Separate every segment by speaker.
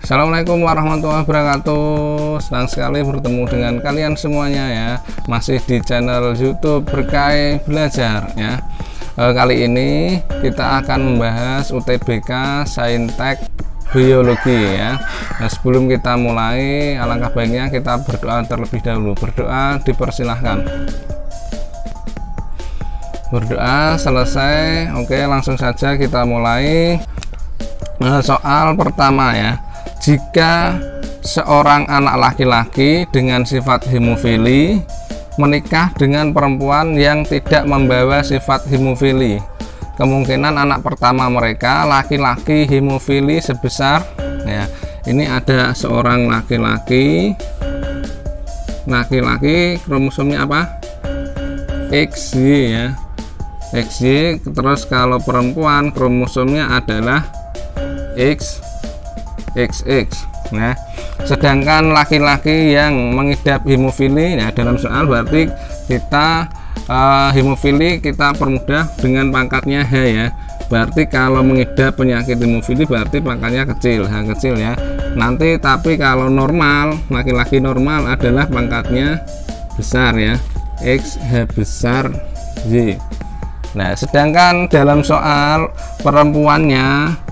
Speaker 1: Assalamualaikum warahmatullahi wabarakatuh. Senang sekali bertemu dengan kalian semuanya ya. Masih di channel YouTube Berkah Belajar ya. Kali ini kita akan membahas UTBK Saintek Biologi ya. Nah, sebelum kita mulai, alangkah baiknya kita berdoa terlebih dahulu. Berdoa dipersilahkan. Berdoa selesai. Oke, langsung saja kita mulai. Soal pertama ya. Jika seorang anak laki-laki dengan sifat hemofili menikah dengan perempuan yang tidak membawa sifat hemofili, kemungkinan anak pertama mereka laki-laki hemofili sebesar ya. Ini ada seorang laki-laki kromosomnya apa? XY ya. XY. Terus kalau perempuan kromosomnya adalah XX. Nah, sedangkan laki-laki yang mengidap hemofili ya, dalam soal berarti kita hemofili kita permudah dengan pangkatnya H ya. Berarti kalau mengidap penyakit hemofili berarti pangkatnya kecil, H kecil ya. Nanti tapi kalau normal, laki-laki normal adalah pangkatnya besar ya, X H besar Y. Nah, sedangkan dalam soal perempuannya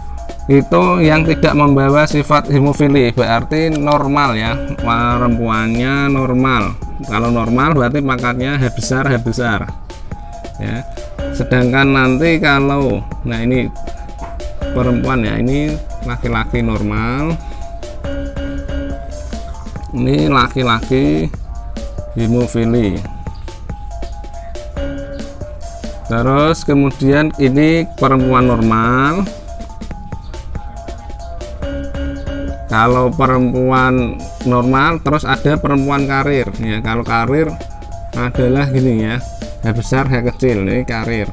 Speaker 1: itu yang tidak membawa sifat hemofili berarti normal ya, perempuannya normal. Kalau normal berarti pangkatnya H besar ya. Sedangkan nanti kalau ini perempuan ya, ini laki-laki normal, ini laki-laki hemofili. Terus kemudian ini perempuan normal. Kalau perempuan normal, terus ada perempuan karir ya. Kalau karir adalah gini ya, H besar H kecil, ini karir.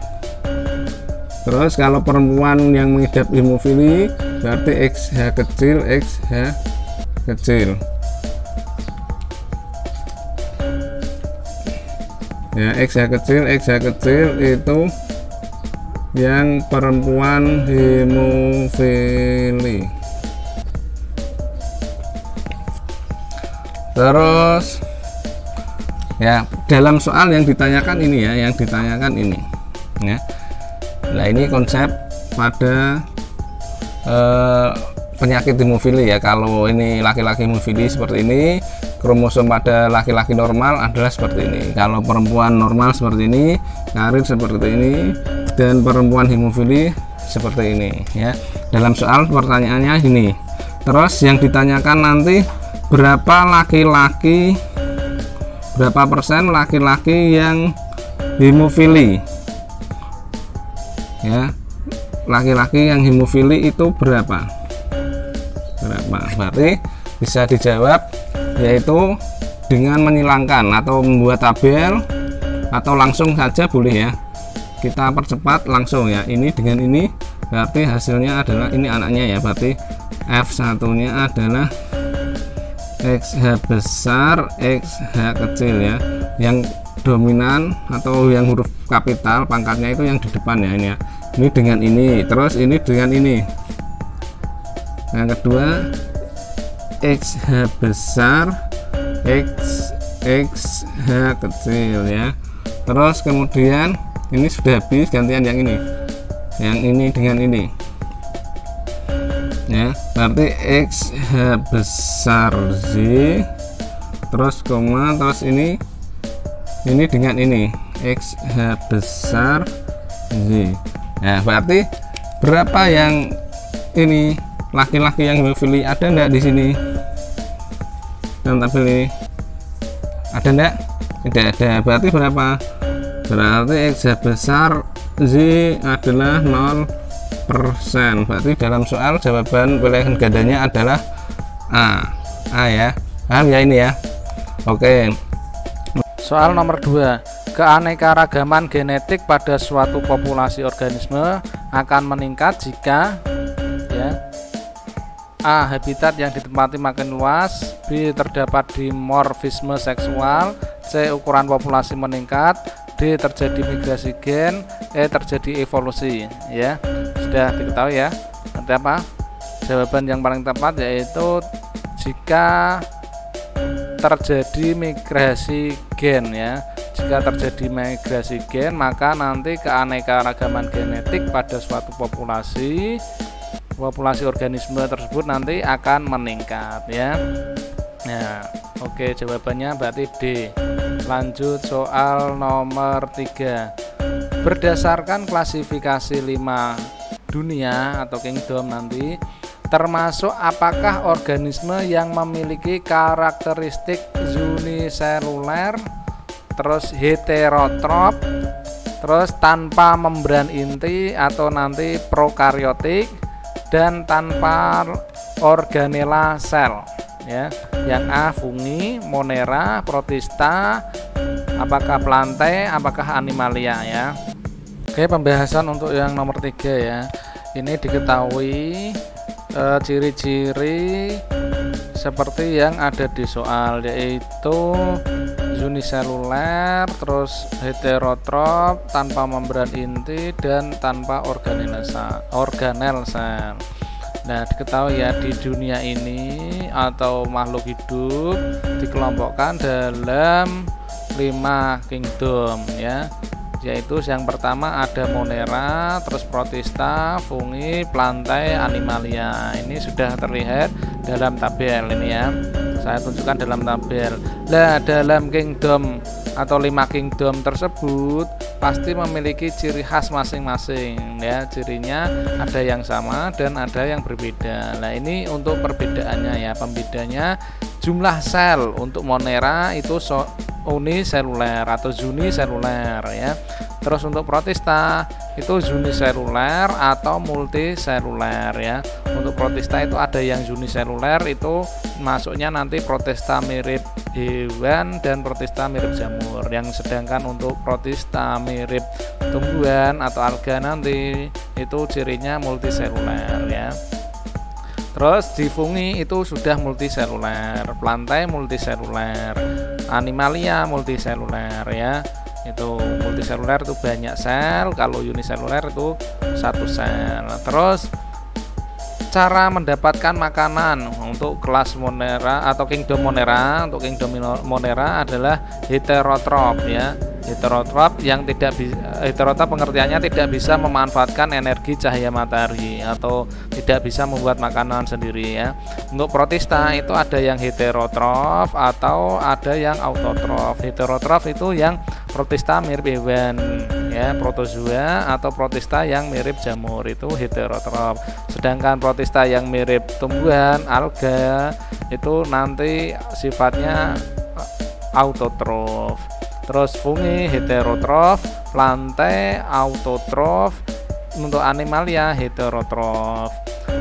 Speaker 1: Terus kalau perempuan yang mengidap hemofili berarti X H kecil X H kecil ya. X H kecil itu yang perempuan hemofili. Terus ya, dalam soal yang ditanyakan ini ya, yang ditanyakan ini ya. Nah, ini konsep pada penyakit hemofili ya. Kalau ini laki-laki hemofili seperti ini, kromosom pada laki-laki normal adalah seperti ini. Kalau perempuan normal seperti ini, karir seperti ini, dan perempuan hemofili seperti ini ya. Dalam soal pertanyaannya ini. Terus yang ditanyakan nanti berapa persen laki-laki yang hemofili ya. Laki-laki yang hemofili itu berapa? Berarti bisa dijawab yaitu dengan menyilangkan atau membuat tabel atau langsung saja boleh ya. Kita percepat langsung ya. Ini dengan ini berarti hasilnya adalah ini anaknya ya. Berarti F1 nya adalah XH besar XH kecil ya. Yang dominan atau yang huruf kapital pangkatnya itu yang di depan ya, ini ya. Ini dengan ini, terus ini dengan ini. Yang kedua XH besar XH kecil ya. Terus kemudian ini sudah habis, gantian yang ini. Yang ini dengan ini ya, berarti XH besar Z, terus koma, terus ini dengan ini XH besar Z. Nah, berarti berapa yang ini laki-laki yang hemofili? Ada enggak di sini dalam tabel ini? Ada enggak? Tidak ada. Berarti berapa? Berarti XH besar Z adalah 0%. Berarti dalam soal jawaban pilihan gandanya adalah A ya. Paham ya ini ya? Oke.
Speaker 2: Soal nomor 2. Keanekaragaman genetik pada suatu populasi organisme akan meningkat jika ya, A. habitat yang ditempati makin luas, B. terdapat dimorfisme seksual, C. ukuran populasi meningkat, D. terjadi migrasi gen, E. terjadi evolusi ya. Sudah diketahui ya. Nanti apa? Jawaban yang paling tepat yaitu jika terjadi migrasi gen ya. Jika terjadi migrasi gen, maka nanti keanekaragaman genetik pada suatu populasi organisme tersebut nanti akan meningkat ya. Nah, oke, jawabannya berarti D. Lanjut soal nomor 3. Berdasarkan klasifikasi 5 dunia atau kingdom nanti, termasuk apakah organisme yang memiliki karakteristik uniseluler, terus heterotrop, terus tanpa membran inti atau nanti prokaryotik, dan tanpa organela sel ya. Yang A fungi, monera, protista, apakah plantae, apakah animalia ya. Oke, pembahasan untuk yang nomor 3 ya. Ini diketahui ciri-ciri seperti yang ada di soal, yaitu uniseluler, terus heterotrop, tanpa membran inti, dan tanpa organel sel. Nah, diketahui ya, di dunia ini atau makhluk hidup dikelompokkan dalam 5 kingdom ya, yaitu yang pertama ada monera, terus protista, fungi, plantae, animalia. Ini sudah terlihat dalam tabel ini ya, saya tunjukkan dalam tabel. Nah, dalam kingdom atau 5 kingdom tersebut pasti memiliki ciri khas masing-masing ya. Cirinya ada yang sama dan ada yang berbeda. Nah, ini untuk perbedaannya ya. Pembedanya jumlah sel. Untuk monera itu uniseluler atau uniseluler ya. Terus untuk protista itu uniseluler atau multiseluler ya. Untuk protista itu ada yang uniseluler, itu masuknya nanti protista mirip hewan dan protista mirip jamur. Yang sedangkan untuk protista mirip tumbuhan atau alga nanti itu cirinya multiseluler ya. Terus di fungi itu sudah multiseluler, plantae multiseluler, animalia multiseluler ya. Itu multiseluler itu banyak sel, kalau uniseluler itu satu sel. Terus cara mendapatkan makanan untuk kelas monera atau kingdom monera, untuk kingdom monera adalah heterotrop ya. Heterotrop yang tidak heterotrop pengertiannya tidak bisa memanfaatkan energi cahaya matahari atau tidak bisa membuat makanan sendiri ya. Untuk protista itu ada yang heterotrof atau ada yang autotrof. Heterotrof itu yang protista mirip hewan ya, protozoa, atau protista yang mirip jamur itu heterotrof. Sedangkan protista yang mirip tumbuhan, alga itu nanti sifatnya autotrof. Terus fungi heterotrof, plantae autotrof, untuk animalia heterotrof.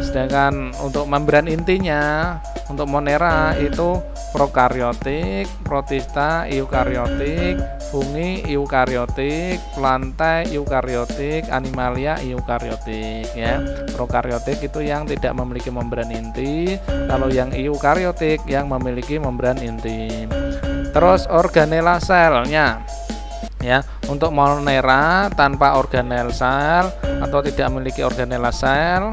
Speaker 2: Sedangkan untuk membran intinya untuk monera itu prokaryotik, protista eukaryotik, fungi eukaryotik, plantae eukaryotik, animalia eukaryotik ya. Prokaryotik itu yang tidak memiliki membran inti, kalau yang eukaryotik yang memiliki membran inti. Terus organela selnya ya, untuk monera tanpa organel sel atau tidak memiliki organela sel.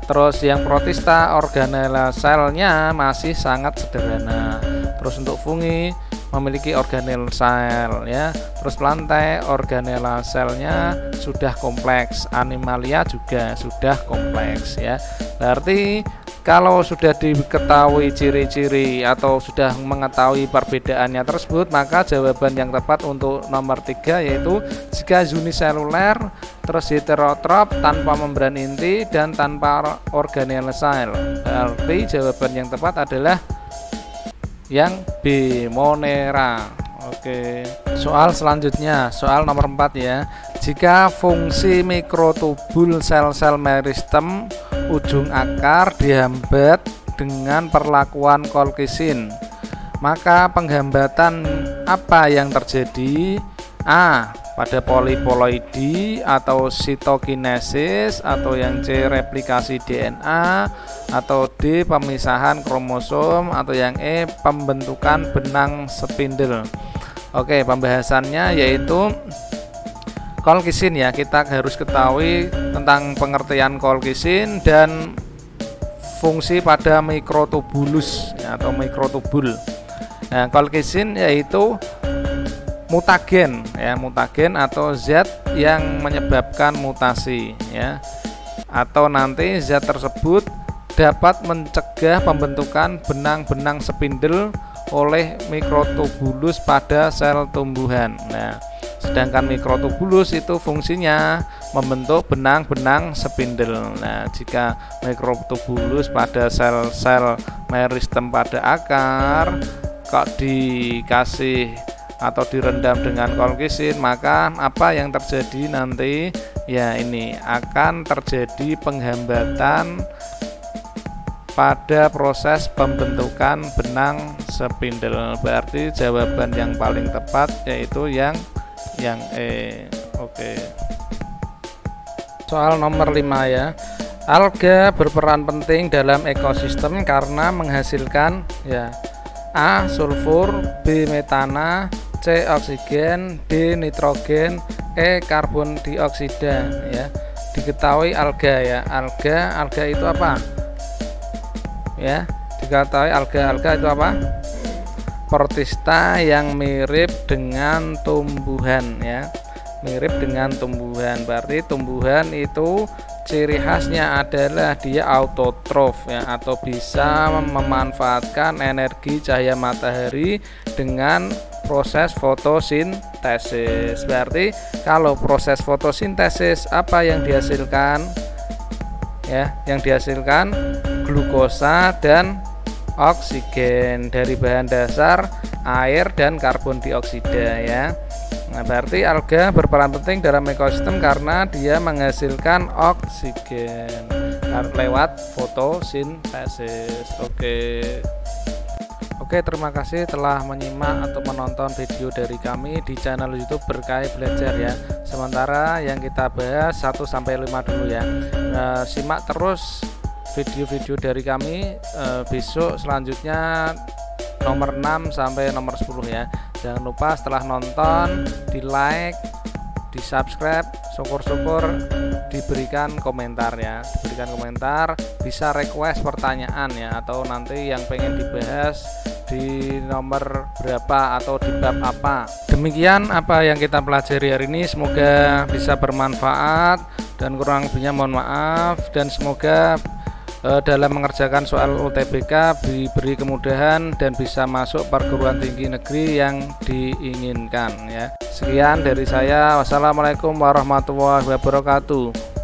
Speaker 2: Terus yang protista organela selnya masih sangat sederhana. Terus untuk fungi memiliki organel sel ya. Terus plantae organela selnya sudah kompleks, animalia juga sudah kompleks ya. Berarti kalau sudah diketahui ciri-ciri atau sudah mengetahui perbedaannya tersebut, maka jawaban yang tepat untuk nomor 3 yaitu jika uniseluler, terus heterotrop, tanpa membran inti, dan tanpa organel sel. Berarti jawaban yang tepat adalah yang B, monera. Oke. Soal selanjutnya, soal nomor 4 ya. Jika fungsi mikrotubul sel-sel meristem ujung akar dihambat dengan perlakuan kolkisin, maka penghambatan apa yang terjadi? A. Pada poliploidi atau sitokinesis, atau yang C. replikasi DNA, atau D. pemisahan kromosom, atau yang E. pembentukan benang spindle. Oke, pembahasannya yaitu kolkisin ya. Kita harus ketahui tentang pengertian kolkisin dan fungsi pada mikrotubulus ya, atau mikrotubul. Nah, colchicine yaitu mutagen ya, mutagen atau zat yang menyebabkan mutasi ya, atau nanti zat tersebut dapat mencegah pembentukan benang-benang spindel oleh mikrotubulus pada sel tumbuhan. Nah, sedangkan mikrotubulus itu fungsinya membentuk benang-benang spindel. Nah, jika mikrotubulus pada sel-sel meristem pada akar kok dikasih atau direndam dengan colchicine, maka apa yang terjadi nanti? Ya, ini akan terjadi penghambatan pada proses pembentukan benang spindel. Berarti jawaban yang paling tepat yaitu yang E. Oke. Soal nomor 5 ya. Alga berperan penting dalam ekosistem karena menghasilkan ya A. sulfur, B. metana, C. oksigen, D. nitrogen, E. karbon dioksida ya. Diketahui alga ya. Alga itu apa? Ya, diketahui alga itu apa? Protista yang mirip dengan tumbuhan ya, mirip dengan tumbuhan. Berarti tumbuhan itu ciri khasnya adalah dia autotrof ya, atau bisa memanfaatkan energi cahaya matahari dengan proses fotosintesis. Berarti kalau proses fotosintesis apa yang dihasilkan? Ya, yang dihasilkan glukosa dan oksigen dari bahan dasar air dan karbon dioksida ya. Nah, berarti alga berperan penting dalam ekosistem karena dia menghasilkan oksigen lewat fotosintesis. Oke, terima kasih telah menyimak atau menonton video dari kami di channel YouTube Berkah Belajar ya. Sementara yang kita bahas 1 sampai 5 dulu ya. Simak terus video-video dari kami besok selanjutnya nomor 6 sampai nomor 10 ya. Jangan lupa setelah nonton di like, di subscribe, syukur-syukur diberikan komentar ya, diberikan komentar, bisa request pertanyaan ya, atau nanti yang pengen dibahas di nomor berapa atau di bab apa. Demikian apa yang kita pelajari hari ini, semoga bisa bermanfaat dan kurang lebihnya mohon maaf, dan semoga dalam mengerjakan soal UTBK diberi kemudahan dan bisa masuk perguruan tinggi negeri yang diinginkan ya. Sekian dari saya, wassalamualaikum warahmatullahi wabarakatuh.